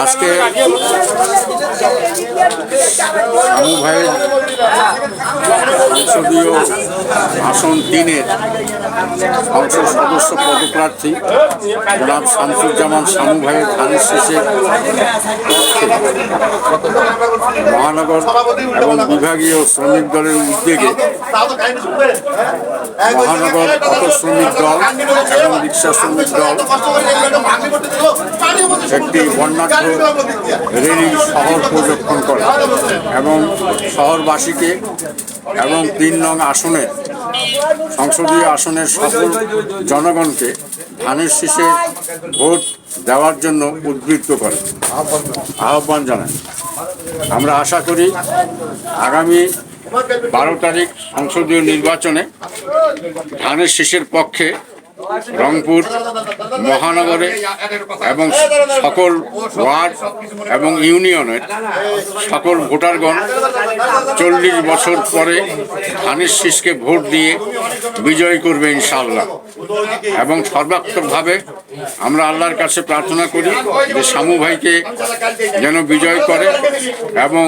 আজকে শামু ভাইয়ের সংসদীয় আসন 3-এর সংসদ সদস্য পদপ্রার্থী জনাব শামসুজ্জামান শামু ভাইয়ের ধানের শীষের পক্ষে মহানগর এবং বিভাগীয় শ্রমিক দলের উদ্যোগে মহানগর অটো শ্রমিক দল এবং রিক্সা শ্রমিক দল একটি বর্ণাঢ্য র্যালি শহর প্রদক্ষিণ করে এবং শহরবাসীকে এবং 3 নং আসনের সংসদীয় আসনের সকল জনগণকে ধানের শীষে ভোট দেওয়ার জন্য উদ্বুদ্ধ করে আহ্বান জানায়। আমরা আশা করি আগামী 12 তারিখ সংসদীয় নির্বাচনে ধানের শীষের পক্ষে রংপুর মহানগরে এবং সকল ওয়ার্ড এবং ইউনিয়নের সকল ভোটারগণ 40 বছর পরে ধানের শীষকে ভোট দিয়ে বিজয় করবে ইনশাআল্লাহ। এবং সর্বাত্মকভাবে আমরা আল্লাহর কাছে প্রার্থনা করি যে শামু ভাইকে যেন বিজয় করে এবং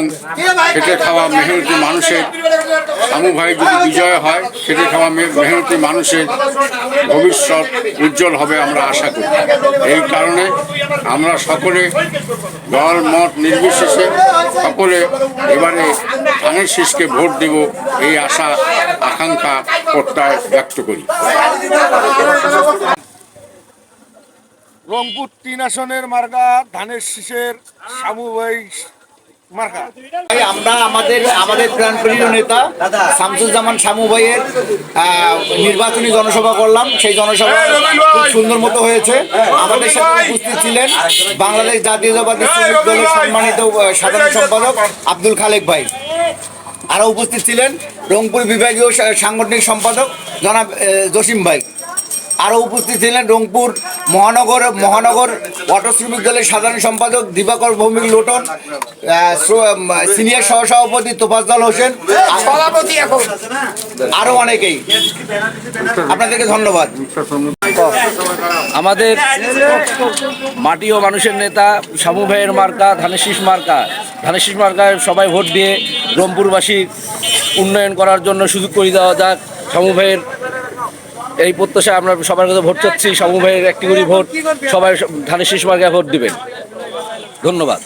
খেটে খাওয়া মেহনতি মানুষের শামু ভাই যদি বিজয় হয় খেটে খাওয়া মেহনতি মানুষের ভবিষ্যৎ উজ্জ্বল হবে আমরা আশা করি। এই কারণে আমরা সকলে দল মত নির্বিশেষে সকলে এবারে ধানের শীষকে ভোট দেব এই আশা আকাঙ্ক্ষা প্রত্যয় ব্যক্ত করি। রংপুর 3 আসনের মার্কা ধানের শীষের শামু ভাই মার্কা। আমরা আমাদের প্রাণপ্রিয় নেতা শামসুজ্জামান শামু ভাইয়ের নির্বাচনী জনসভা করলাম। সেই জনসভা খুব সুন্দর মতো হয়েছে। আমাদের সাথে উপস্থিত ছিলেন বাংলাদেশ জাতীয়তাবাদী শ্রমিক দলের সম্মানিত সাধারণ সম্পাদক আব্দুল খালেক ভাই। আরও উপস্থিত ছিলেন রংপুর বিভাগীয় সাংগঠনিক সম্পাদক জনাব জসিম ভাই। আরও উপস্থিত ছিলেন রংপুর মহানগর অটো শ্রমিক দলের সাধারণ সম্পাদক দিবাকর ভৌমিক লোটন, সিনিয়র সহসভাপতি তোফাজ্জল হোসেন, আরও অনেকেই। আপনাদেরকে ধন্যবাদ। আমাদের মাটি ও মানুষের নেতা শামু ভাইয়ের মার্কা ধানের শীষ মার্কা। ধানের শীষ মার্কায় সবাই ভোট দিয়ে রংপুরবাসীর উন্নয়ন করার জন্য সুযোগ করে দেওয়া যাক। শামু ভাইয়ের এই প্রত্যাশায় আমরা সবার কাছে ভোট চাচ্ছি। শামু ভাইয়ের একটি করে ভোট, সবাই ধানের শীষ মার্কায় ভোট দিবেন। ধন্যবাদ।